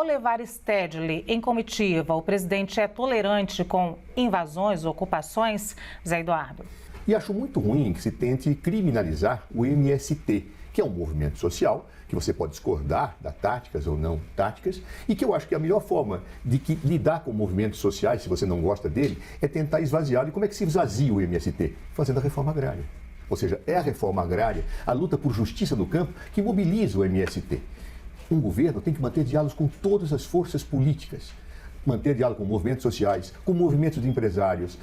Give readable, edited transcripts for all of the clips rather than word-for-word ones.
Ao levar Stedley em comitiva, o presidente é tolerante com invasões, ocupações? Zé Eduardo. E acho muito ruim que se tente criminalizar o MST, que é um movimento social, que você pode discordar das táticas ou não táticas, e que eu acho que a melhor forma de lidar com movimentos sociais, se você não gosta dele, é tentar esvaziá-lo. E como é que se esvazia o MST? Fazendo a reforma agrária. Ou seja, é a reforma agrária, a luta por justiça no campo, que mobiliza o MST. Um governo tem que manter diálogos com todas as forças políticas, manter diálogo com movimentos sociais, com movimentos de empresários,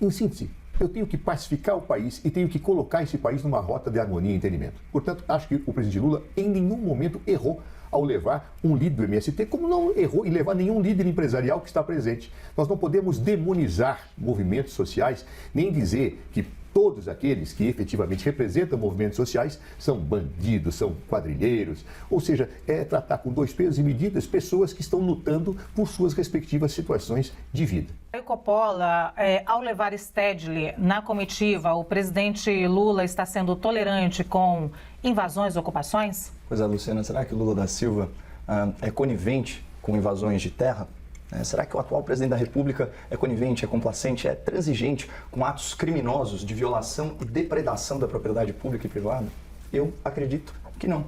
em síntese, eu tenho que pacificar o país e tenho que colocar esse país numa rota de harmonia e entendimento. Portanto, acho que o presidente Lula em nenhum momento errou ao levar um líder do MST, como não errou em levar nenhum líder empresarial que está presente. Nós não podemos demonizar movimentos sociais, nem dizer que todos aqueles que efetivamente representam movimentos sociais são bandidos, são quadrilheiros. Ou seja, é tratar com dois pesos e medidas pessoas que estão lutando por suas respectivas situações de vida. Coppola, ao levar Stedley na comitiva, o presidente Lula está sendo tolerante com invasões, ocupações? Pois é, Luciana, será que o Lula da Silva é conivente com invasões de terra? Será que o atual presidente da República é conivente, é complacente, é transigente com atos criminosos de violação e depredação da propriedade pública e privada? Eu acredito que não.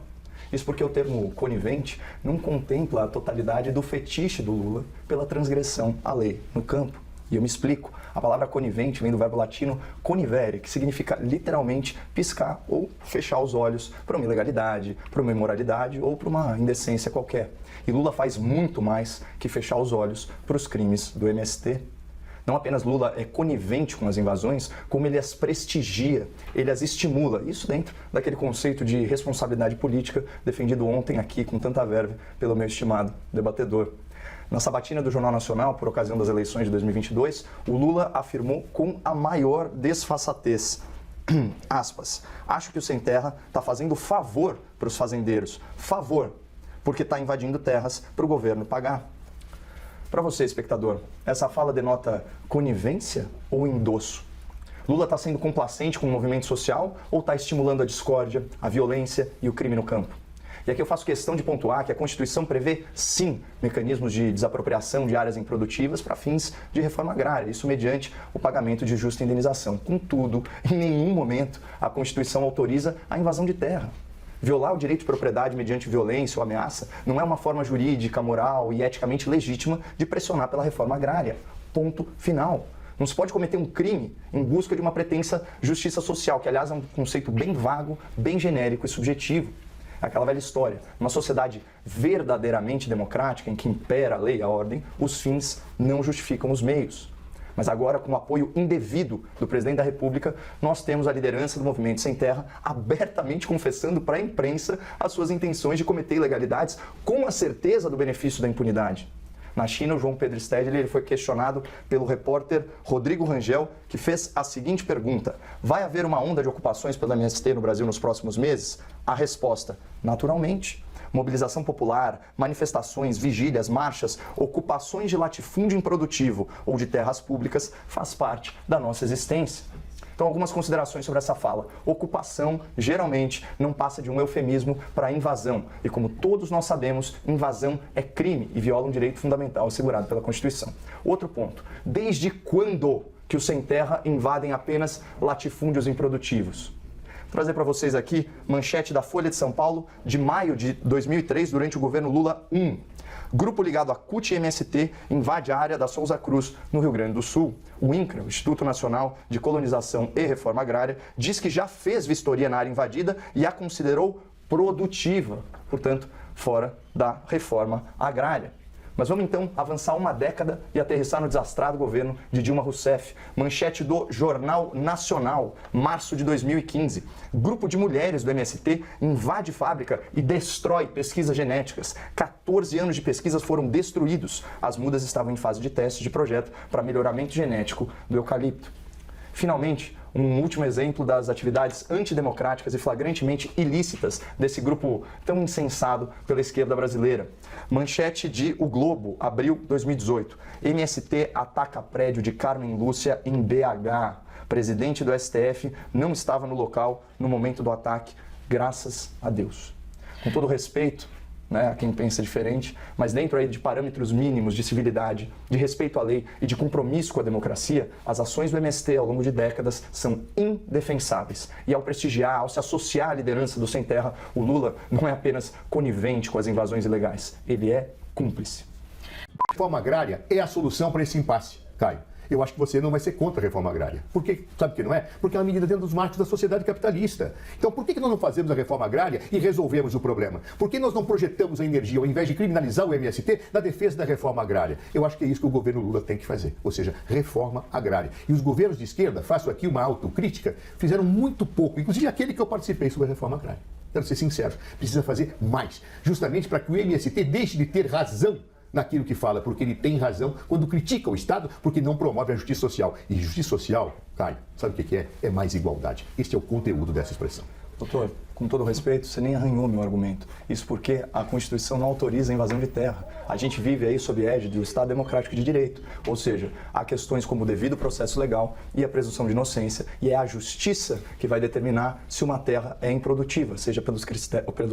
Isso porque o termo conivente não contempla a totalidade do fetiche do Lula pela transgressão à lei no campo. E eu me explico. A palavra conivente vem do verbo latino conivere, que significa literalmente piscar ou fechar os olhos para uma ilegalidade, para uma imoralidade ou para uma indecência qualquer. E Lula faz muito mais que fechar os olhos para os crimes do MST. Não apenas Lula é conivente com as invasões, como ele as prestigia, ele as estimula. Isso dentro daquele conceito de responsabilidade política defendido ontem aqui com tanta verve pelo meu estimado debatedor. Na sabatina do Jornal Nacional, por ocasião das eleições de 2022, o Lula afirmou com a maior desfaçatez, aspas, acho que o Sem Terra está fazendo favor para os fazendeiros, favor, porque está invadindo terras para o governo pagar. Para você, espectador, essa fala denota conivência ou endosso? Lula está sendo complacente com o movimento social ou está estimulando a discórdia, a violência e o crime no campo? E aqui eu faço questão de pontuar que a Constituição prevê, sim, mecanismos de desapropriação de áreas improdutivas para fins de reforma agrária, isso mediante o pagamento de justa indenização. Contudo, em nenhum momento a Constituição autoriza a invasão de terra. Violar o direito de propriedade mediante violência ou ameaça não é uma forma jurídica, moral e eticamente legítima de pressionar pela reforma agrária. Ponto final. Não se pode cometer um crime em busca de uma pretensa justiça social, que aliás é um conceito bem vago, bem genérico e subjetivo. Aquela velha história. Numa sociedade verdadeiramente democrática, em que impera a lei e a ordem, os fins não justificam os meios. Mas agora, com o apoio indevido do presidente da República, nós temos a liderança do Movimento Sem Terra abertamente confessando para a imprensa as suas intenções de cometer ilegalidades com a certeza do benefício da impunidade. Na China, o João Pedro Stedley ele foi questionado pelo repórter Rodrigo Rangel, que fez a seguinte pergunta: vai haver uma onda de ocupações pela MST no Brasil nos próximos meses? A resposta: naturalmente. Mobilização popular, manifestações, vigílias, marchas, ocupações de latifúndio improdutivo ou de terras públicas faz parte da nossa existência. Então, algumas considerações sobre essa fala. Ocupação, geralmente, não passa de um eufemismo para invasão. E como todos nós sabemos, invasão é crime e viola um direito fundamental assegurado pela Constituição. Outro ponto. Desde quando que os sem terra invadem apenas latifúndios improdutivos? Vou trazer para vocês aqui manchete da Folha de São Paulo de maio de 2003, durante o governo Lula I. Grupo ligado à CUT e MST invade a área da Souza Cruz, no Rio Grande do Sul. O INCRA, o Instituto Nacional de Colonização e Reforma Agrária, diz que já fez vistoria na área invadida e a considerou produtiva, portanto, fora da reforma agrária. Mas vamos então avançar uma década e aterrissar no desastrado governo de Dilma Rousseff. Manchete do Jornal Nacional, março de 2015. Grupo de mulheres do MST invade fábrica e destrói pesquisas genéticas. 14 anos de pesquisas foram destruídos. As mudas estavam em fase de teste de projeto para melhoramento genético do eucalipto. Finalmente, um último exemplo das atividades antidemocráticas e flagrantemente ilícitas desse grupo tão insensado pela esquerda brasileira. Manchete de O Globo, abril de 2018. MST ataca prédio de Carmen Lúcia em BH. Presidente do STF não estava no local no momento do ataque, graças a Deus. Com todo respeito, né, a quem pensa diferente, mas dentro aí de parâmetros mínimos de civilidade, de respeito à lei e de compromisso com a democracia, as ações do MST ao longo de décadas são indefensáveis. E ao prestigiar, ao se associar à liderança do Sem Terra, o Lula não é apenas conivente com as invasões ilegais, ele é cúmplice. A reforma agrária é a solução para esse impasse, Caio. Eu acho que você não vai ser contra a reforma agrária. Por quê? Sabe por que não é? Porque é uma medida dentro dos marcos da sociedade capitalista. Então, por que nós não fazemos a reforma agrária e resolvemos o problema? Por que nós não projetamos a energia, ao invés de criminalizar o MST, na defesa da reforma agrária? Eu acho que é isso que o governo Lula tem que fazer, ou seja, reforma agrária. E os governos de esquerda, faço aqui uma autocrítica, fizeram muito pouco, inclusive aquele que eu participei sobre a reforma agrária. Quero ser sincero, precisa fazer mais, justamente para que o MST deixe de ter razão naquilo que fala, porque ele tem razão quando critica o Estado, porque não promove a justiça social. E justiça social, Caio, sabe o que é? É mais igualdade. Este é o conteúdo dessa expressão. Doutor, com todo respeito, você nem arranhou meu argumento. Isso porque a Constituição não autoriza a invasão de terra. A gente vive aí sob a égide do Estado Democrático de Direito. Ou seja, há questões como o devido processo legal e a presunção de inocência, e é a justiça que vai determinar se uma terra é improdutiva, seja pelos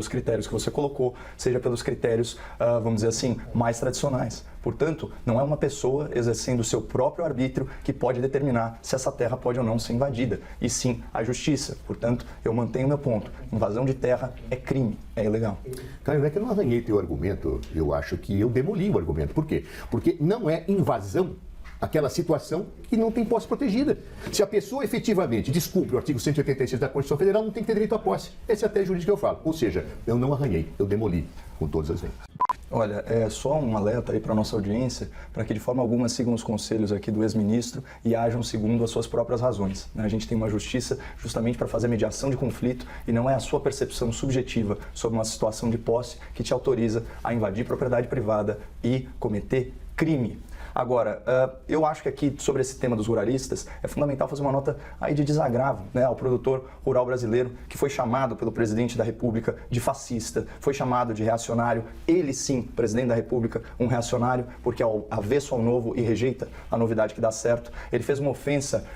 critérios que você colocou, seja pelos critérios, vamos dizer assim, mais tradicionais. Portanto, não é uma pessoa exercendo o seu próprio arbítrio que pode determinar se essa terra pode ou não ser invadida, e sim a justiça. Portanto, eu mantenho meu ponto. Invasão de terra é crime, é ilegal. Caio, não é que eu não arranhei teu argumento, eu acho que eu demoli o argumento. Por quê? Porque não é invasão aquela situação que não tem posse protegida. Se a pessoa efetivamente descumpre o artigo 186 da Constituição Federal, não tem que ter direito à posse. Essa é a tese jurídica que eu falo. Ou seja, eu não arranhei, eu demoli com todas as letras. Olha, é só um alerta aí para a nossa audiência, para que de forma alguma sigam os conselhos aqui do ex-ministro e ajam segundo as suas próprias razões. A gente tem uma justiça justamente para fazer mediação de conflito e não é a sua percepção subjetiva sobre uma situação de posse que te autoriza a invadir propriedade privada e cometer crime. Agora, eu acho que aqui, sobre esse tema dos ruralistas, é fundamental fazer uma nota aí de desagravo, né, ao produtor rural brasileiro, que foi chamado pelo presidente da República de fascista, foi chamado de reacionário, ele sim, presidente da República, um reacionário, porque é avesso ao novo e rejeita a novidade que dá certo. Ele fez uma ofensa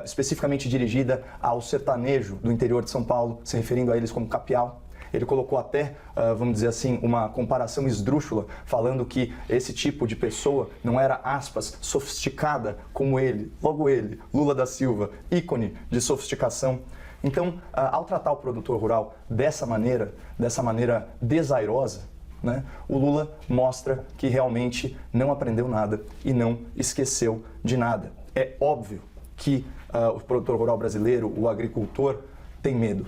especificamente dirigida ao sertanejo do interior de São Paulo, se referindo a eles como capial. Ele colocou até, vamos dizer assim, uma comparação esdrúxula, falando que esse tipo de pessoa não era, aspas, sofisticada como ele, logo ele, Lula da Silva, ícone de sofisticação. Então, ao tratar o produtor rural dessa maneira desairosa, né, o Lula mostra que realmente não aprendeu nada e não esqueceu de nada. É óbvio que o produtor rural brasileiro, o agricultor, tem medo.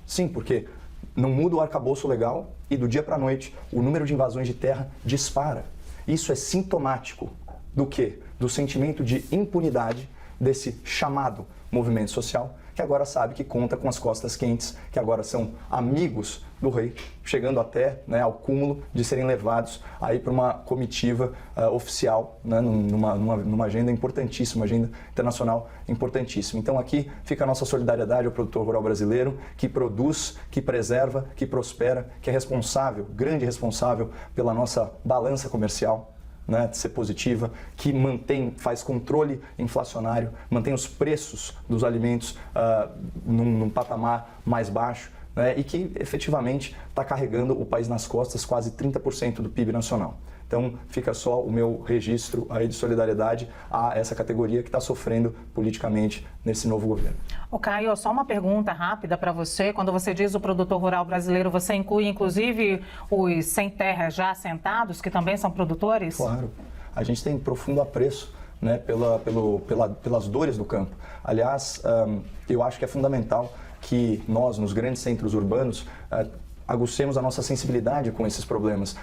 Sim, porque não muda o arcabouço legal e do dia para a noite o número de invasões de terra dispara. Isso é sintomático do quê? Do sentimento de impunidade desse chamado movimento social, que agora sabe que conta com as costas quentes, que agora são amigos do rei, chegando até, né, ao cúmulo de serem levados aí para uma comitiva oficial, né, numa agenda importantíssima, uma agenda internacional importantíssima. Então aqui fica a nossa solidariedade ao produtor rural brasileiro, que produz, que preserva, que prospera, que é responsável, grande responsável pela nossa balança comercial, né, de ser positiva, que faz controle inflacionário, mantém os preços dos alimentos num patamar mais baixo, né, e que efetivamente está carregando o país nas costas, quase 30% do PIB nacional. Então fica só o meu registro aí de solidariedade a essa categoria que está sofrendo politicamente nesse novo governo. Ô Caio, só uma pergunta rápida para você. Quando você diz o produtor rural brasileiro, você inclui inclusive os sem terra já assentados, que também são produtores? Claro. A gente tem profundo apreço, né, pelas dores do campo. Aliás, eu acho que é fundamental que nós, nos grandes centros urbanos, aguçemos a nossa sensibilidade com esses problemas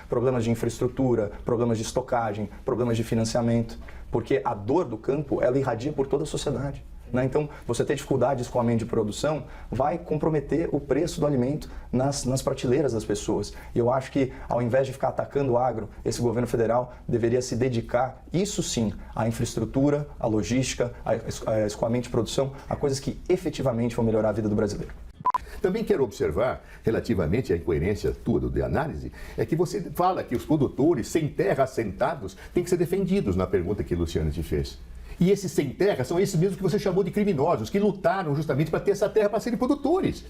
de infraestrutura, problemas de estocagem, problemas de financiamento, porque a dor do campo, ela irradia por toda a sociedade, né? Então, você ter dificuldade de escoamento de produção vai comprometer o preço do alimento nas prateleiras das pessoas. E eu acho que, ao invés de ficar atacando o agro, esse governo federal deveria se dedicar, isso sim, à infraestrutura, à logística, a escoamento de produção, a coisas que efetivamente vão melhorar a vida do brasileiro. Também quero observar, relativamente à incoerência tua de análise, é que você fala que os produtores sem terra assentados têm que ser defendidos na pergunta que Luciano te fez. E esses sem terra são esses mesmos que você chamou de criminosos, que lutaram justamente para ter essa terra para serem produtores.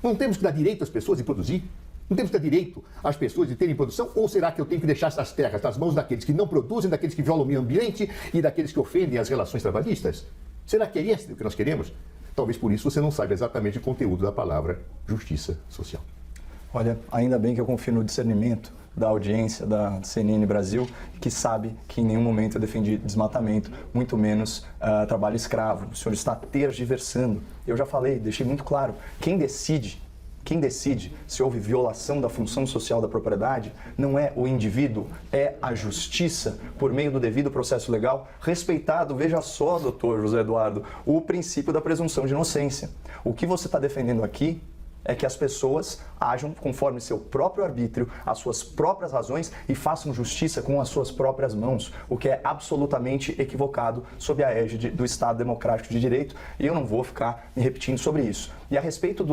Não temos que dar direito às pessoas de produzir? Não temos que dar direito às pessoas de terem produção? Ou será que eu tenho que deixar essas terras nas mãos daqueles que não produzem, daqueles que violam o meio ambiente e daqueles que ofendem as relações trabalhistas? Será que é esse o que nós queremos? Talvez por isso você não saiba exatamente o conteúdo da palavra justiça social. Olha, ainda bem que eu confio no discernimento da audiência da CNN Brasil, que sabe que em nenhum momento eu defendi desmatamento, muito menos trabalho escravo. O senhor está tergiversando. Eu já falei, deixei muito claro, quem decide se houve violação da função social da propriedade não é o indivíduo, é a justiça, por meio do devido processo legal, respeitado, veja só, doutor José Eduardo, o princípio da presunção de inocência. O que você está defendendo aqui é que as pessoas ajam conforme seu próprio arbítrio, as suas próprias razões e façam justiça com as suas próprias mãos, o que é absolutamente equivocado sob a égide do Estado Democrático de Direito, e eu não vou ficar me repetindo sobre isso. E a respeito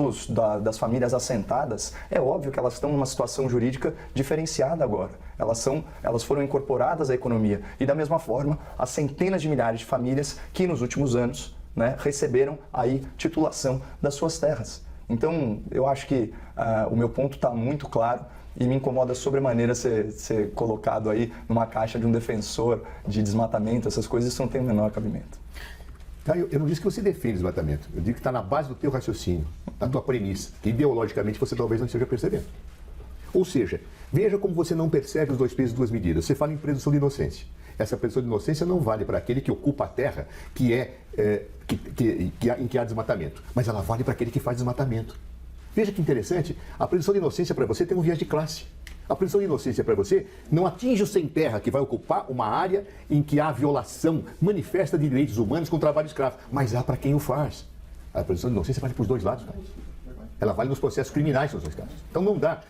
das famílias assentadas, é óbvio que elas estão numa situação jurídica diferenciada agora. Elas foram incorporadas à economia e, da mesma forma, as centenas de milhares de famílias que nos últimos anos, né, receberam aí titulação das suas terras. Então, eu acho que o meu ponto está muito claro e me incomoda sobremaneira ser colocado aí numa caixa de um defensor de desmatamento. Essas coisas não têm o menor cabimento. Eu não disse que você defende desmatamento. Eu digo que está na base do teu raciocínio, da tua premissa, que ideologicamente você talvez não esteja percebendo. Ou seja, veja como você não percebe os dois pesos e duas medidas. Você fala em presunção de inocência. Essa presunção de inocência não vale para aquele que ocupa a terra em que há desmatamento, mas ela vale para aquele que faz desmatamento. Veja que interessante, a presunção de inocência para você tem um viés de classe. A presunção de inocência para você não atinge o sem terra que vai ocupar uma área em que há violação manifesta de direitos humanos com trabalho escravo, mas há para quem o faz. A presunção de inocência vale para os dois lados, cara. Ela vale nos processos criminais nos dois casos. Então não dá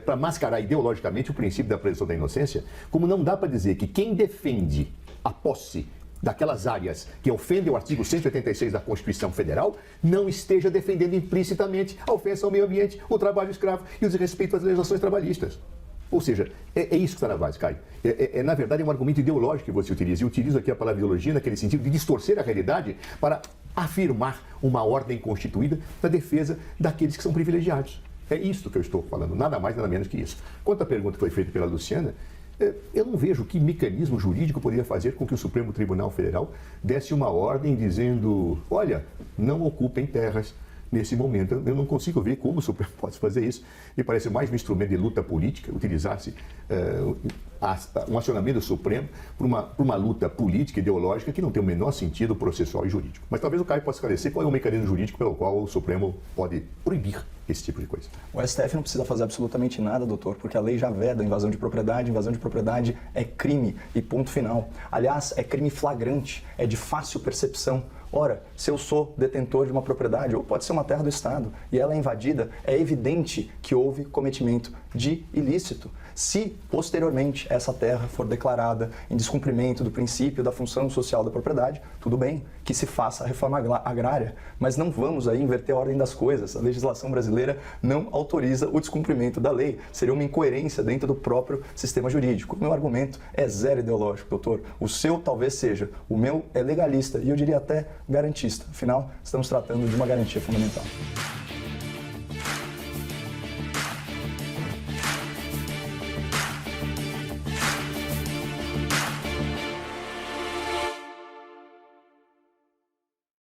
para mascarar ideologicamente o princípio da presunção da inocência, como não dá para dizer que quem defende a posse daquelas áreas que ofendem o artigo 186 da Constituição Federal não esteja defendendo implicitamente a ofensa ao meio ambiente, o trabalho escravo e o desrespeito às legislações trabalhistas. Ou seja, é isso que está na base, Caio. Na verdade, é um argumento ideológico que você utiliza. E utilizo aqui a palavra ideologia naquele sentido de distorcer a realidade para afirmar uma ordem constituída na defesa daqueles que são privilegiados. É isso que eu estou falando, nada mais, nada menos que isso. Quanto à pergunta que foi feita pela Luciana, eu não vejo que mecanismo jurídico poderia fazer com que o Supremo Tribunal Federal desse uma ordem dizendo, olha, não ocupem terras nesse momento. Eu não consigo ver como o Supremo pode fazer isso. Me parece mais um instrumento de luta política, utilizasse um acionamento do Supremo por uma luta política, ideológica, que não tem o menor sentido processual e jurídico. Mas talvez o Caio possa esclarecer qual é o mecanismo jurídico pelo qual o Supremo pode proibir esse tipo de coisa. O STF não precisa fazer absolutamente nada, doutor, porque a lei já veda invasão de propriedade. Invasão de propriedade é crime e ponto final. Aliás, é crime flagrante, é de fácil percepção. Ora, se eu sou detentor de uma propriedade, ou pode ser uma terra do Estado, e ela é invadida, é evidente que houve cometimento de ilícito. Se, posteriormente, essa terra for declarada em descumprimento do princípio da função social da propriedade, tudo bem, que se faça a reforma agrária, mas não vamos aí inverter a ordem das coisas. A legislação brasileira não autoriza o descumprimento da lei. Seria uma incoerência dentro do próprio sistema jurídico. O meu argumento é zero ideológico, doutor. O seu talvez seja, o meu é legalista e eu diria até garantista. Afinal, estamos tratando de uma garantia fundamental.